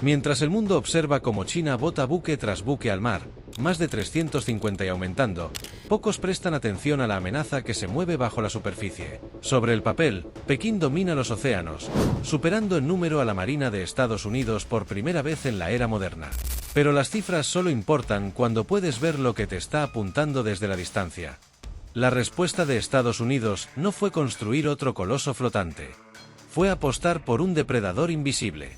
Mientras el mundo observa cómo China bota buque tras buque al mar, más de 350 y aumentando, pocos prestan atención a la amenaza que se mueve bajo la superficie. Sobre el papel, Pekín domina los océanos, superando en número a la Marina de Estados Unidos por primera vez en la era moderna. Pero las cifras solo importan cuando puedes ver lo que te está apuntando desde la distancia. La respuesta de Estados Unidos no fue construir otro coloso flotante. Fue apostar por un depredador invisible.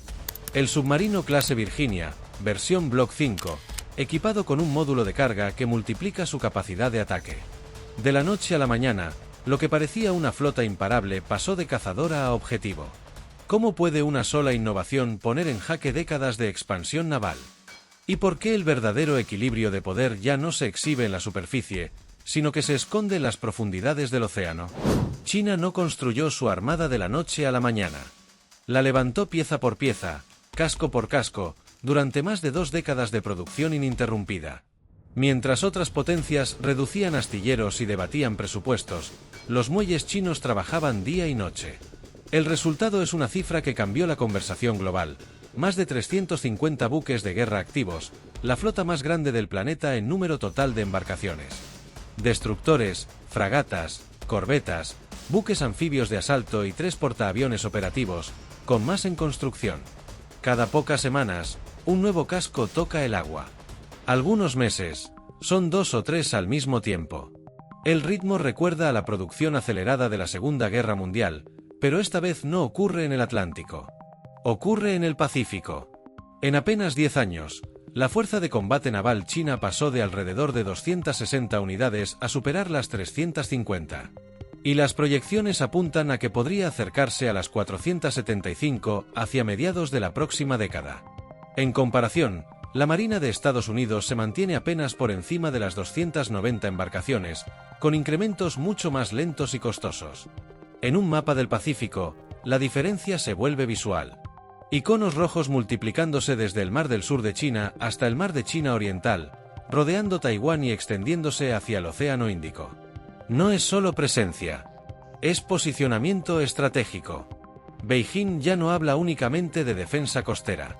El submarino clase Virginia, versión Block 5, equipado con un módulo de carga que multiplica su capacidad de ataque. De la noche a la mañana, lo que parecía una flota imparable pasó de cazadora a objetivo. ¿Cómo puede una sola innovación poner en jaque décadas de expansión naval? ¿Y por qué el verdadero equilibrio de poder ya no se exhibe en la superficie, sino que se esconde en las profundidades del océano? China no construyó su armada de la noche a la mañana. La levantó pieza por pieza, casco por casco, durante más de 2 décadas de producción ininterrumpida. Mientras otras potencias reducían astilleros y debatían presupuestos, los muelles chinos trabajaban día y noche. El resultado es una cifra que cambió la conversación global: más de 350 buques de guerra activos, la flota más grande del planeta en número total de embarcaciones. Destructores, fragatas, corbetas, buques anfibios de asalto y 3 portaaviones operativos, con más en construcción. Cada pocas semanas, un nuevo casco toca el agua. Algunos meses, son 2 o 3 al mismo tiempo. El ritmo recuerda a la producción acelerada de la Segunda Guerra Mundial, pero esta vez no ocurre en el Atlántico. Ocurre en el Pacífico. En apenas 10 años, la Fuerza de Combate Naval China pasó de alrededor de 260 unidades a superar las 350. Y las proyecciones apuntan a que podría acercarse a las 475 hacia mediados de la próxima década. En comparación, la Marina de Estados Unidos se mantiene apenas por encima de las 290 embarcaciones, con incrementos mucho más lentos y costosos. En un mapa del Pacífico, la diferencia se vuelve visual. Iconos rojos multiplicándose desde el Mar del Sur de China hasta el Mar de China Oriental, rodeando Taiwán y extendiéndose hacia el Océano Índico. No es solo presencia, es posicionamiento estratégico. Beijing ya no habla únicamente de defensa costera.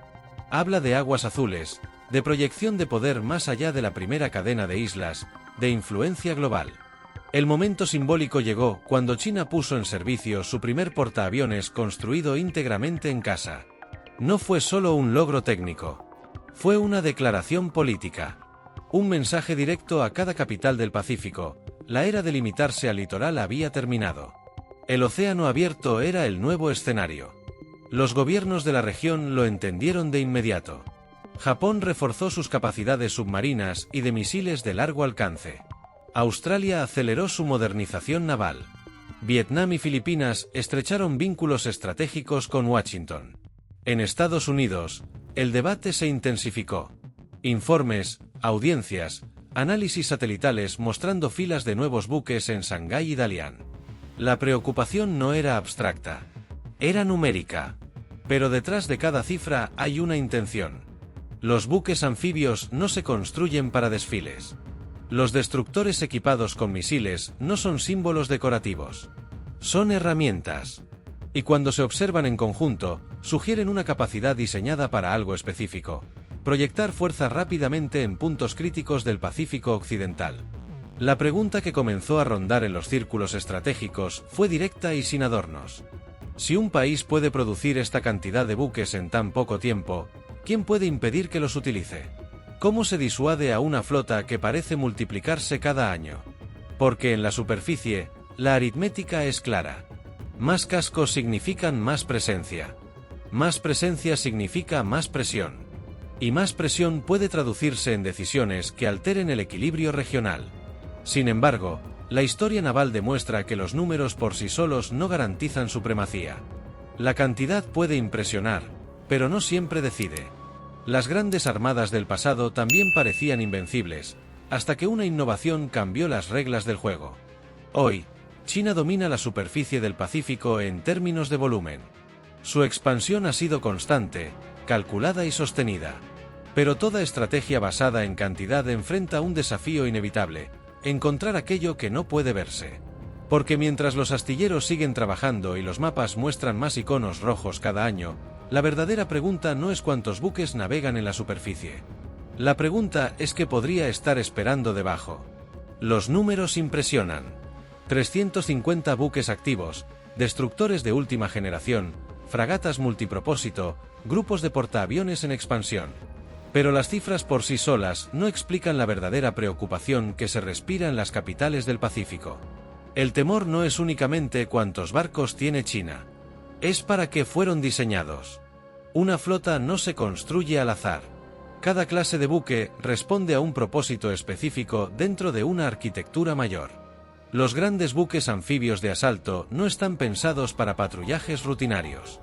Habla de aguas azules, de proyección de poder más allá de la primera cadena de islas, de influencia global. El momento simbólico llegó cuando China puso en servicio su primer portaaviones construido íntegramente en casa. No fue solo un logro técnico. Fue una declaración política. Un mensaje directo a cada capital del Pacífico: la era de limitarse al litoral había terminado. El océano abierto era el nuevo escenario. Los gobiernos de la región lo entendieron de inmediato. Japón reforzó sus capacidades submarinas y de misiles de largo alcance. Australia aceleró su modernización naval. Vietnam y Filipinas estrecharon vínculos estratégicos con Washington. En Estados Unidos, el debate se intensificó. Informes, audiencias, análisis satelitales mostrando filas de nuevos buques en Shanghái y Dalian. La preocupación no era abstracta, era numérica. Pero detrás de cada cifra hay una intención. Los buques anfibios no se construyen para desfiles. Los destructores equipados con misiles no son símbolos decorativos. Son herramientas. Y cuando se observan en conjunto, sugieren una capacidad diseñada para algo específico: proyectar fuerza rápidamente en puntos críticos del Pacífico Occidental. La pregunta que comenzó a rondar en los círculos estratégicos fue directa y sin adornos. Si un país puede producir esta cantidad de buques en tan poco tiempo, ¿quién puede impedir que los utilice? ¿Cómo se disuade a una flota que parece multiplicarse cada año? Porque en la superficie, la aritmética es clara. Más cascos significan más presencia. Más presencia significa más presión. Y más presión puede traducirse en decisiones que alteren el equilibrio regional. Sin embargo, la historia naval demuestra que los números por sí solos no garantizan supremacía. La cantidad puede impresionar, pero no siempre decide. Las grandes armadas del pasado también parecían invencibles, hasta que una innovación cambió las reglas del juego. Hoy, China domina la superficie del Pacífico en términos de volumen. Su expansión ha sido constante, calculada y sostenida. Pero toda estrategia basada en cantidad enfrenta un desafío inevitable: encontrar aquello que no puede verse. Porque mientras los astilleros siguen trabajando y los mapas muestran más iconos rojos cada año, La verdadera pregunta no es cuántos buques navegan en la superficie. La pregunta es qué podría estar esperando debajo. Los números impresionan. 350 buques activos, destructores de última generación, fragatas multipropósito, grupos de portaaviones en expansión. Pero las cifras por sí solas no explican la verdadera preocupación que se respira en las capitales del Pacífico. El temor no es únicamente cuántos barcos tiene China. Es para qué fueron diseñados. Una flota no se construye al azar. Cada clase de buque responde a un propósito específico dentro de una arquitectura mayor. Los grandes buques anfibios de asalto no están pensados para patrullajes rutinarios.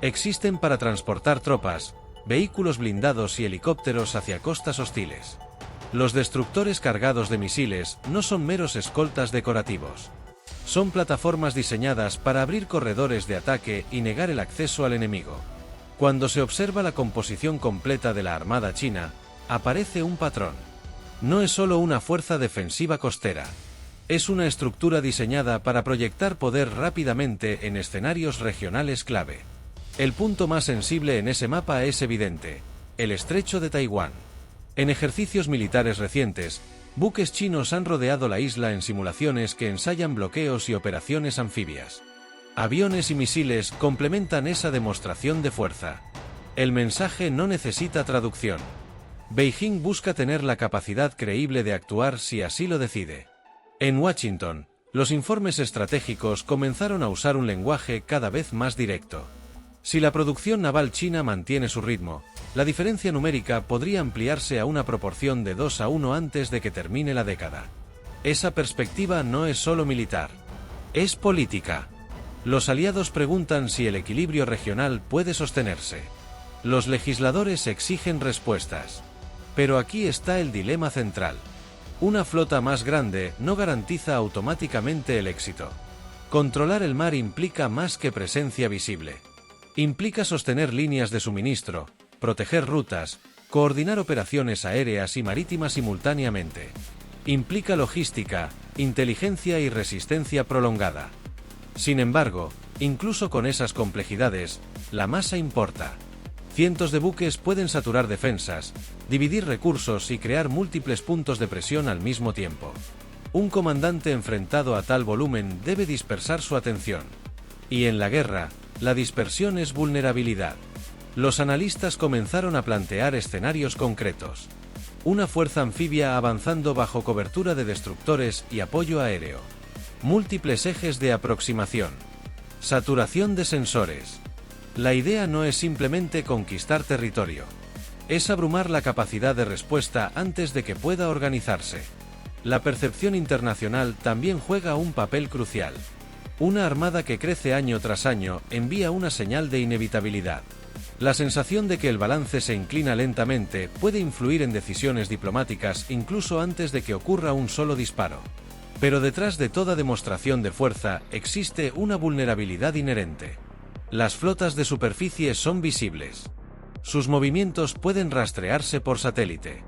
Existen para transportar tropas, vehículos blindados y helicópteros hacia costas hostiles. Los destructores cargados de misiles no son meros escoltas decorativos. Son plataformas diseñadas para abrir corredores de ataque y negar el acceso al enemigo. Cuando se observa la composición completa de la Armada china, aparece un patrón. No es solo una fuerza defensiva costera. Es una estructura diseñada para proyectar poder rápidamente en escenarios regionales clave. El punto más sensible en ese mapa es evidente: el estrecho de Taiwán. En ejercicios militares recientes, buques chinos han rodeado la isla en simulaciones que ensayan bloqueos y operaciones anfibias. Aviones y misiles complementan esa demostración de fuerza. El mensaje no necesita traducción. Beijing busca tener la capacidad creíble de actuar si así lo decide. En Washington, los informes estratégicos comenzaron a usar un lenguaje cada vez más directo. Si la producción naval china mantiene su ritmo, la diferencia numérica podría ampliarse a una proporción de 2-1 antes de que termine la década. Esa perspectiva no es solo militar, es política. Los aliados preguntan si el equilibrio regional puede sostenerse. Los legisladores exigen respuestas. Pero aquí está el dilema central. Una flota más grande no garantiza automáticamente el éxito. Controlar el mar implica más que presencia visible. Implica sostener líneas de suministro, proteger rutas, coordinar operaciones aéreas y marítimas simultáneamente. Implica logística, inteligencia y resistencia prolongada. Sin embargo, incluso con esas complejidades, la masa importa. Cientos de buques pueden saturar defensas, dividir recursos y crear múltiples puntos de presión al mismo tiempo. Un comandante enfrentado a tal volumen debe dispersar su atención. Y en la guerra, la dispersión es vulnerabilidad. Los analistas comenzaron a plantear escenarios concretos. Una fuerza anfibia avanzando bajo cobertura de destructores y apoyo aéreo. Múltiples ejes de aproximación. Saturación de sensores. La idea no es simplemente conquistar territorio. Es abrumar la capacidad de respuesta antes de que pueda organizarse. La percepción internacional también juega un papel crucial. Una armada que crece año tras año envía una señal de inevitabilidad. La sensación de que el balance se inclina lentamente puede influir en decisiones diplomáticas incluso antes de que ocurra un solo disparo. Pero detrás de toda demostración de fuerza existe una vulnerabilidad inherente. Las flotas de superficie son visibles. Sus movimientos pueden rastrearse por satélite.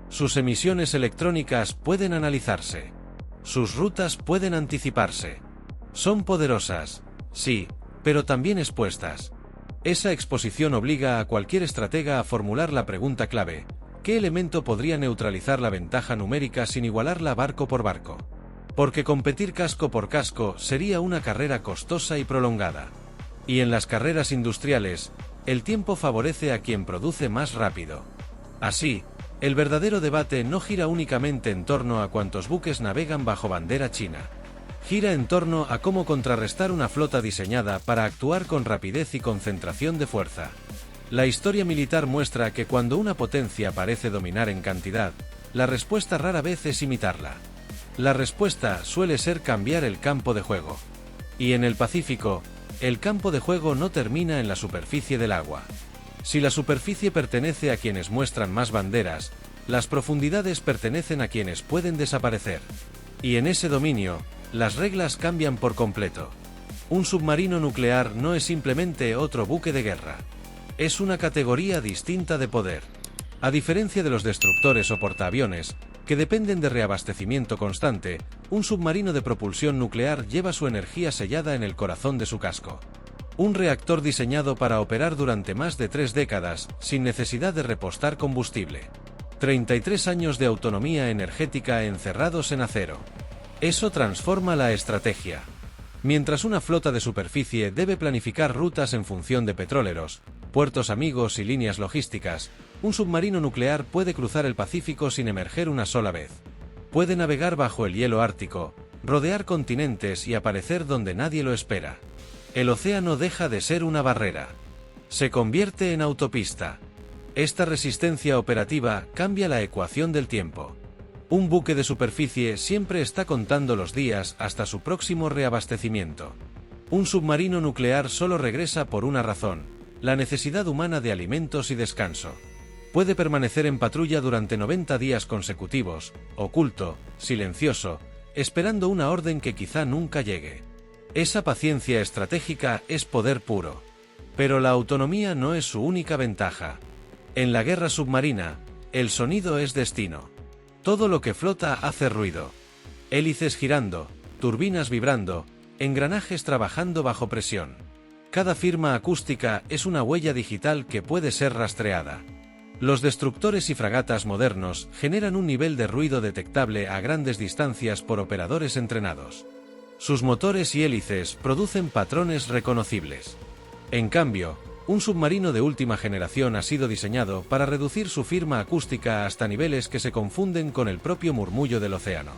Sus emisiones electrónicas pueden analizarse. Sus rutas pueden anticiparse. Son poderosas, sí, pero también expuestas. Esa exposición obliga a cualquier estratega a formular la pregunta clave: ¿qué elemento podría neutralizar la ventaja numérica sin igualarla barco por barco? Porque competir casco por casco sería una carrera costosa y prolongada. Y en las carreras industriales, el tiempo favorece a quien produce más rápido. Así, el verdadero debate no gira únicamente en torno a cuántos buques navegan bajo bandera china. Gira en torno a cómo contrarrestar una flota diseñada para actuar con rapidez y concentración de fuerza. La historia militar muestra que cuando una potencia parece dominar en cantidad, la respuesta rara vez es imitarla. La respuesta suele ser cambiar el campo de juego. Y en el Pacífico, el campo de juego no termina en la superficie del agua. Si la superficie pertenece a quienes muestran más banderas, las profundidades pertenecen a quienes pueden desaparecer. Y en ese dominio, las reglas cambian por completo. Un submarino nuclear no es simplemente otro buque de guerra. Es una categoría distinta de poder. A diferencia de los destructores o portaaviones, que dependen de reabastecimiento constante, un submarino de propulsión nuclear lleva su energía sellada en el corazón de su casco. Un reactor diseñado para operar durante más de 3 décadas, sin necesidad de repostar combustible. 33 años de autonomía energética encerrados en acero. Eso transforma la estrategia. Mientras una flota de superficie debe planificar rutas en función de petroleros, puertos amigos y líneas logísticas, un submarino nuclear puede cruzar el Pacífico sin emerger una sola vez. Puede navegar bajo el hielo ártico, rodear continentes y aparecer donde nadie lo espera. El océano deja de ser una barrera. Se convierte en autopista. Esta resistencia operativa cambia la ecuación del tiempo. Un buque de superficie siempre está contando los días hasta su próximo reabastecimiento. Un submarino nuclear solo regresa por una razón: la necesidad humana de alimentos y descanso. Puede permanecer en patrulla durante 90 días consecutivos, oculto, silencioso, esperando una orden que quizá nunca llegue. Esa paciencia estratégica es poder puro. Pero la autonomía no es su única ventaja. En la guerra submarina, el sonido es destino. Todo lo que flota hace ruido. Hélices girando, turbinas vibrando, engranajes trabajando bajo presión. Cada firma acústica es una huella digital que puede ser rastreada. Los destructores y fragatas modernos generan un nivel de ruido detectable a grandes distancias por operadores entrenados. Sus motores y hélices producen patrones reconocibles. En cambio, un submarino de última generación ha sido diseñado para reducir su firma acústica hasta niveles que se confunden con el propio murmullo del océano.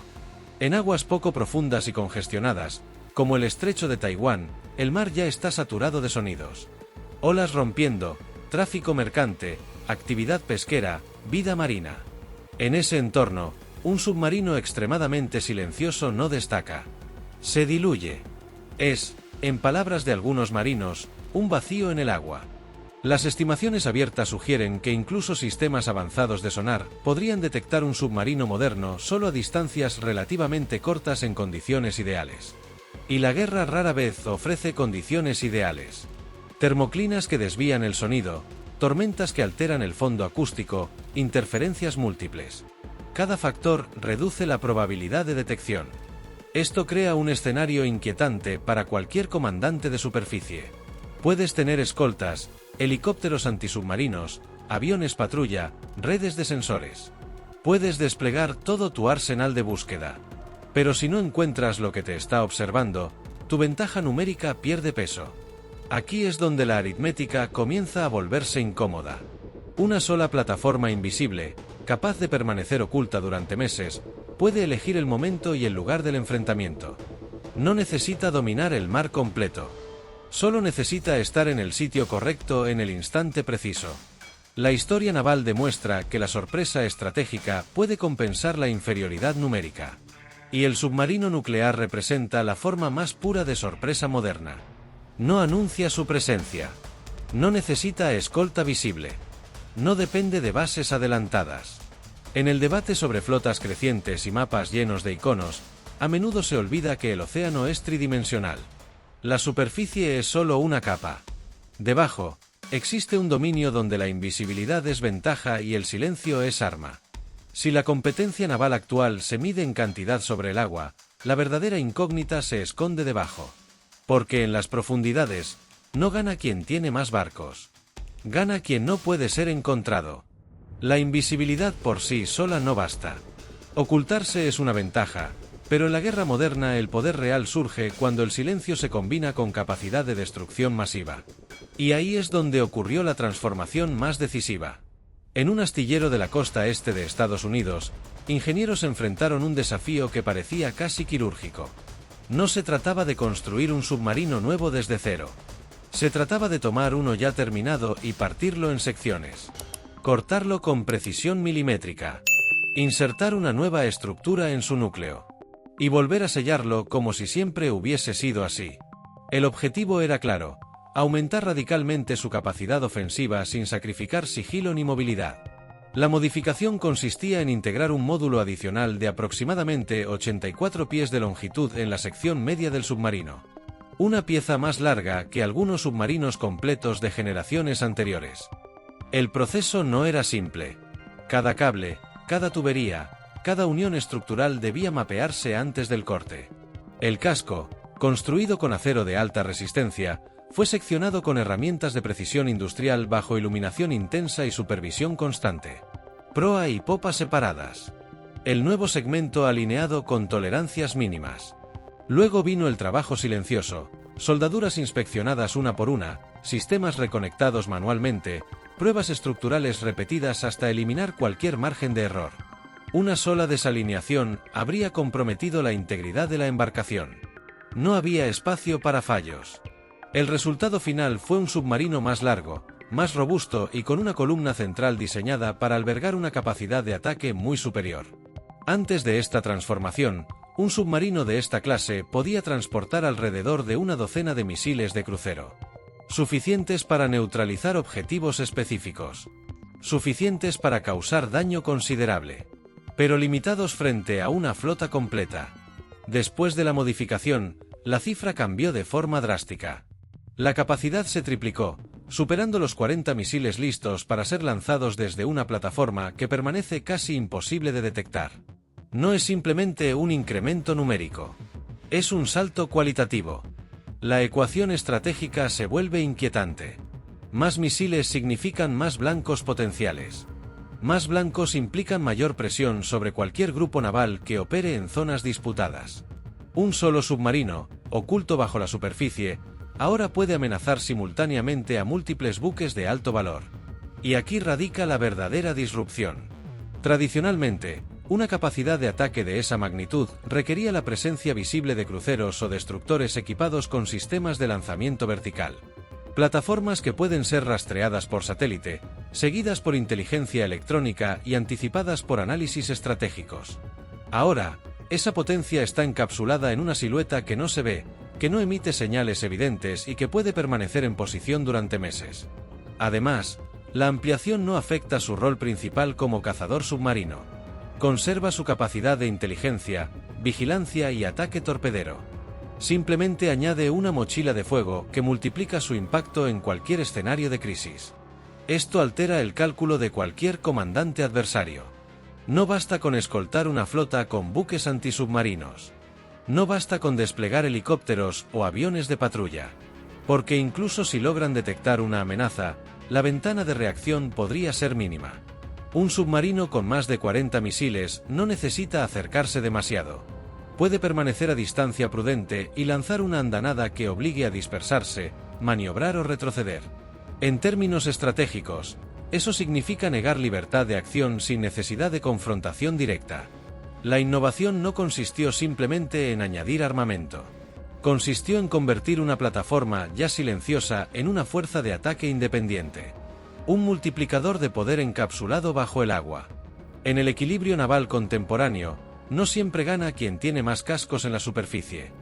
En aguas poco profundas y congestionadas, como el estrecho de Taiwán, el mar ya está saturado de sonidos. Olas rompiendo, tráfico mercante, actividad pesquera, vida marina. En ese entorno, un submarino extremadamente silencioso no destaca. Se diluye. Es, en palabras de algunos marinos, un vacío en el agua. Las estimaciones abiertas sugieren que incluso sistemas avanzados de sonar podrían detectar un submarino moderno solo a distancias relativamente cortas en condiciones ideales. Y la guerra rara vez ofrece condiciones ideales. Termoclinas que desvían el sonido, tormentas que alteran el fondo acústico, interferencias múltiples. Cada factor reduce la probabilidad de detección. Esto crea un escenario inquietante para cualquier comandante de superficie. Puedes tener escoltas, helicópteros antisubmarinos, aviones patrulla, redes de sensores. Puedes desplegar todo tu arsenal de búsqueda. Pero si no encuentras lo que te está observando, tu ventaja numérica pierde peso. Aquí es donde la aritmética comienza a volverse incómoda. Una sola plataforma invisible, capaz de permanecer oculta durante meses, puede elegir el momento y el lugar del enfrentamiento. No necesita dominar el mar completo. Solo necesita estar en el sitio correcto en el instante preciso. La historia naval demuestra que la sorpresa estratégica puede compensar la inferioridad numérica. Y el submarino nuclear representa la forma más pura de sorpresa moderna. No anuncia su presencia. No necesita escolta visible. No depende de bases adelantadas. En el debate sobre flotas crecientes y mapas llenos de iconos, a menudo se olvida que el océano es tridimensional. La superficie es solo una capa. Debajo, existe un dominio donde la invisibilidad es ventaja y el silencio es arma. Si la competencia naval actual se mide en cantidad sobre el agua, la verdadera incógnita se esconde debajo. Porque en las profundidades, no gana quien tiene más barcos. Gana quien no puede ser encontrado. La invisibilidad por sí sola no basta. Ocultarse es una ventaja, pero en la guerra moderna el poder real surge cuando el silencio se combina con capacidad de destrucción masiva. Y ahí es donde ocurrió la transformación más decisiva. En un astillero de la costa este de Estados Unidos, ingenieros enfrentaron un desafío que parecía casi quirúrgico. No se trataba de construir un submarino nuevo desde cero. Se trataba de tomar uno ya terminado y partirlo en secciones. Cortarlo con precisión milimétrica. Insertar una nueva estructura en su núcleo. Y volver a sellarlo como si siempre hubiese sido así. El objetivo era claro: aumentar radicalmente su capacidad ofensiva sin sacrificar sigilo ni movilidad. La modificación consistía en integrar un módulo adicional de aproximadamente 84 pies de longitud en la sección media del submarino. Una pieza más larga que algunos submarinos completos de generaciones anteriores. El proceso no era simple. Cada cable, cada tubería, cada unión estructural debía mapearse antes del corte. El casco, construido con acero de alta resistencia, Fue seccionado con herramientas de precisión industrial bajo iluminación intensa y supervisión constante. Proa y popa separadas. El nuevo segmento alineado con tolerancias mínimas. Luego vino el trabajo silencioso, soldaduras inspeccionadas una por una, sistemas reconectados manualmente, pruebas estructurales repetidas hasta eliminar cualquier margen de error. Una sola desalineación habría comprometido la integridad de la embarcación. No había espacio para fallos. El resultado final fue un submarino más largo, más robusto y con una columna central diseñada para albergar una capacidad de ataque muy superior. Antes de esta transformación, un submarino de esta clase podía transportar alrededor de una docena de misiles de crucero. Suficientes para neutralizar objetivos específicos. Suficientes para causar daño considerable. Pero limitados frente a una flota completa. Después de la modificación, la cifra cambió de forma drástica. La capacidad se triplicó, superando los 40 misiles listos para ser lanzados desde una plataforma que permanece casi imposible de detectar. No es simplemente un incremento numérico. Es un salto cualitativo. La ecuación estratégica se vuelve inquietante. Más misiles significan más blancos potenciales. Más blancos implican mayor presión sobre cualquier grupo naval que opere en zonas disputadas. Un solo submarino, oculto bajo la superficie, ahora puede amenazar simultáneamente a múltiples buques de alto valor. Y aquí radica la verdadera disrupción. Tradicionalmente, una capacidad de ataque de esa magnitud requería la presencia visible de cruceros o destructores equipados con sistemas de lanzamiento vertical. Plataformas que pueden ser rastreadas por satélite, seguidas por inteligencia electrónica y anticipadas por análisis estratégicos. Ahora, esa potencia está encapsulada en una silueta que no se ve, que no emite señales evidentes y que puede permanecer en posición durante meses. Además, la ampliación no afecta su rol principal como cazador submarino. Conserva su capacidad de inteligencia, vigilancia y ataque torpedero. Simplemente añade una mochila de fuego que multiplica su impacto en cualquier escenario de crisis. Esto altera el cálculo de cualquier comandante adversario. No basta con escoltar una flota con buques antisubmarinos. No basta con desplegar helicópteros o aviones de patrulla. Porque incluso si logran detectar una amenaza, la ventana de reacción podría ser mínima. Un submarino con más de 40 misiles no necesita acercarse demasiado. Puede permanecer a distancia prudente y lanzar una andanada que obligue a dispersarse, maniobrar o retroceder. En términos estratégicos, eso significa negar libertad de acción sin necesidad de confrontación directa. La innovación no consistió simplemente en añadir armamento. Consistió en convertir una plataforma ya silenciosa en una fuerza de ataque independiente. Un multiplicador de poder encapsulado bajo el agua. En el equilibrio naval contemporáneo, no siempre gana quien tiene más cascos en la superficie.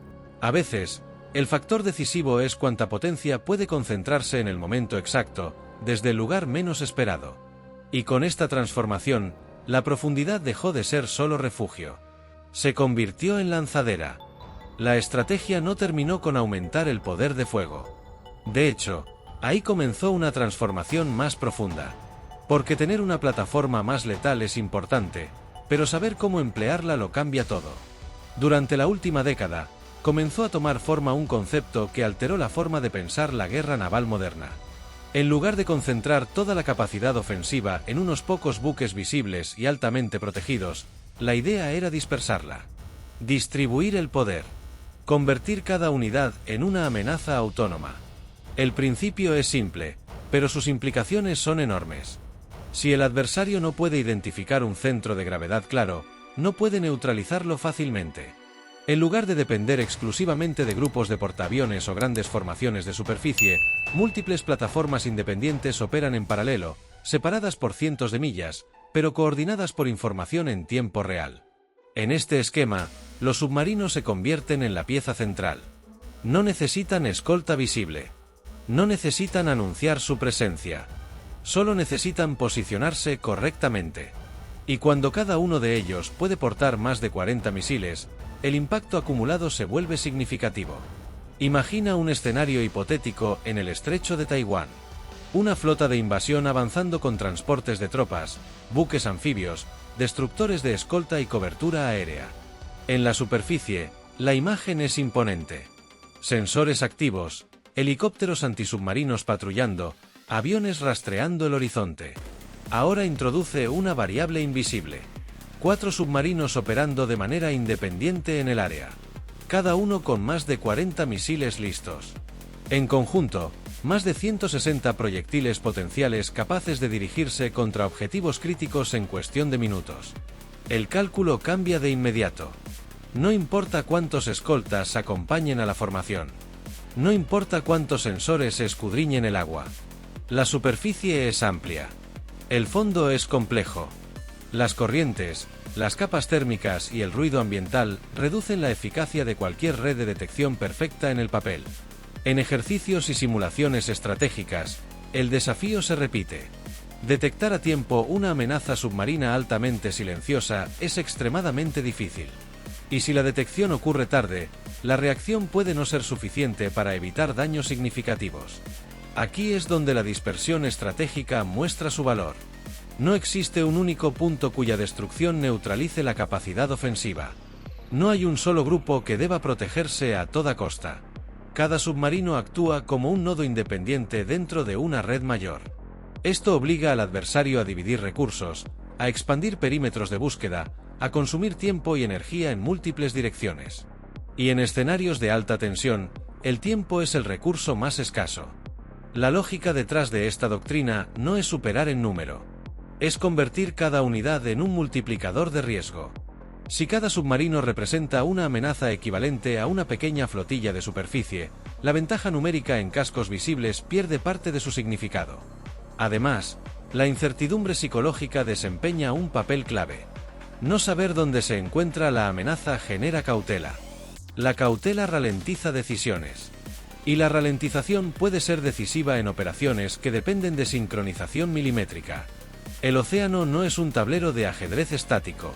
A veces, el factor decisivo es cuánta potencia puede concentrarse en el momento exacto, desde el lugar menos esperado. Y con esta transformación, la profundidad dejó de ser solo refugio. Se convirtió en lanzadera. La estrategia no terminó con aumentar el poder de fuego. De hecho, ahí comenzó una transformación más profunda. Porque tener una plataforma más letal es importante, pero saber cómo emplearla lo cambia todo. Durante la última década, comenzó a tomar forma un concepto que alteró la forma de pensar la guerra naval moderna. En lugar de concentrar toda la capacidad ofensiva en unos pocos buques visibles y altamente protegidos, la idea era dispersarla. Distribuir el poder. Convertir cada unidad en una amenaza autónoma. El principio es simple, pero sus implicaciones son enormes. Si el adversario no puede identificar un centro de gravedad claro, no puede neutralizarlo fácilmente. En lugar de depender exclusivamente de grupos de portaaviones o grandes formaciones de superficie, múltiples plataformas independientes operan en paralelo, separadas por cientos de millas, pero coordinadas por información en tiempo real. En este esquema, los submarinos se convierten en la pieza central. No necesitan escolta visible. No necesitan anunciar su presencia. Solo necesitan posicionarse correctamente. Y cuando cada uno de ellos puede portar más de 40 misiles, el impacto acumulado se vuelve significativo. Imagina un escenario hipotético en el estrecho de Taiwán. Una flota de invasión avanzando con transportes de tropas, buques anfibios, destructores de escolta y cobertura aérea. En la superficie, la imagen es imponente. Sensores activos, helicópteros antisubmarinos patrullando, aviones rastreando el horizonte. Ahora introduce una variable invisible. 4 submarinos operando de manera independiente en el área. Cada uno con más de 40 misiles listos. En conjunto, más de 160 proyectiles potenciales capaces de dirigirse contra objetivos críticos en cuestión de minutos. El cálculo cambia de inmediato. No importa cuántos escoltas acompañen a la formación. No importa cuántos sensores escudriñen el agua. La superficie es amplia. El fondo es complejo. Las corrientes, las capas térmicas y el ruido ambiental reducen la eficacia de cualquier red de detección perfecta en el papel. En ejercicios y simulaciones estratégicas, el desafío se repite. Detectar a tiempo una amenaza submarina altamente silenciosa es extremadamente difícil. Y si la detección ocurre tarde, la reacción puede no ser suficiente para evitar daños significativos. Aquí es donde la dispersión estratégica muestra su valor. No existe un único punto cuya destrucción neutralice la capacidad ofensiva. No hay un solo grupo que deba protegerse a toda costa. Cada submarino actúa como un nodo independiente dentro de una red mayor. Esto obliga al adversario a dividir recursos, a expandir perímetros de búsqueda, a consumir tiempo y energía en múltiples direcciones. Y en escenarios de alta tensión, el tiempo es el recurso más escaso. La lógica detrás de esta doctrina no es superar en número. Es convertir cada unidad en un multiplicador de riesgo. Si cada submarino representa una amenaza equivalente a una pequeña flotilla de superficie, la ventaja numérica en cascos visibles pierde parte de su significado. Además, la incertidumbre psicológica desempeña un papel clave. No saber dónde se encuentra la amenaza genera cautela. La cautela ralentiza decisiones. Y la ralentización puede ser decisiva en operaciones que dependen de sincronización milimétrica. El océano no es un tablero de ajedrez estático.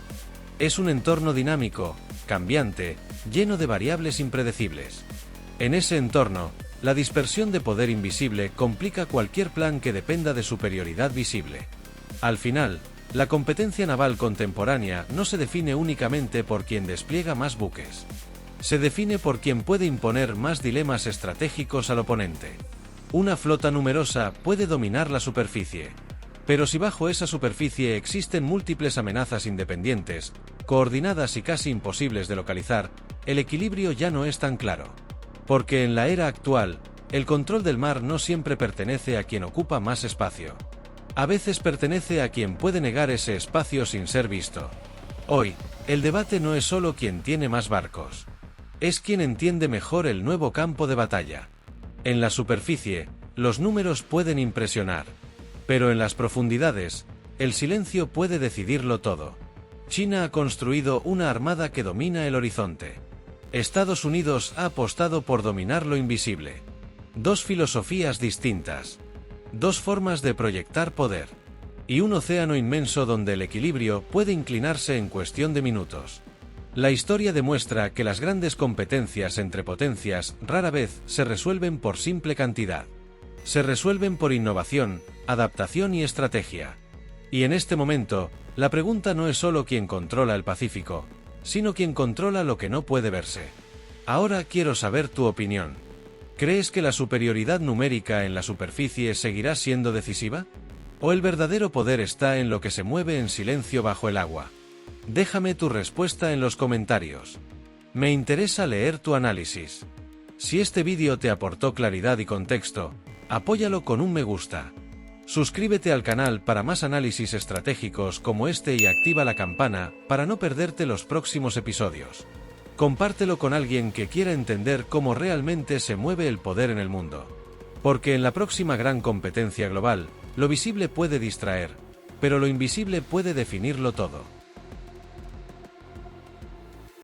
Es un entorno dinámico, cambiante, lleno de variables impredecibles. En ese entorno, la dispersión de poder invisible complica cualquier plan que dependa de superioridad visible. Al final, la competencia naval contemporánea no se define únicamente por quien despliega más buques. Se define por quien puede imponer más dilemas estratégicos al oponente. Una flota numerosa puede dominar la superficie. Pero si bajo esa superficie existen múltiples amenazas independientes, coordinadas y casi imposibles de localizar, el equilibrio ya no es tan claro. Porque en la era actual, el control del mar no siempre pertenece a quien ocupa más espacio. A veces pertenece a quien puede negar ese espacio sin ser visto. Hoy, el debate no es solo quien tiene más barcos. Es quien entiende mejor el nuevo campo de batalla. En la superficie, los números pueden impresionar. Pero en las profundidades, el silencio puede decidirlo todo. China ha construido una armada que domina el horizonte. Estados Unidos ha apostado por dominar lo invisible. Dos filosofías distintas. Dos formas de proyectar poder. Y un océano inmenso donde el equilibrio puede inclinarse en cuestión de minutos. La historia demuestra que las grandes competencias entre potencias rara vez se resuelven por simple cantidad. Se resuelven por innovación, adaptación y estrategia. Y en este momento, la pregunta no es solo quién controla el Pacífico, sino quién controla lo que no puede verse. Ahora quiero saber tu opinión. ¿Crees que la superioridad numérica en la superficie seguirá siendo decisiva? ¿O el verdadero poder está en lo que se mueve en silencio bajo el agua? Déjame tu respuesta en los comentarios. Me interesa leer tu análisis. Si este vídeo te aportó claridad y contexto, apóyalo con un me gusta. Suscríbete al canal para más análisis estratégicos como este y activa la campana para no perderte los próximos episodios. Compártelo con alguien que quiera entender cómo realmente se mueve el poder en el mundo. Porque en la próxima gran competencia global, lo visible puede distraer, pero lo invisible puede definirlo todo.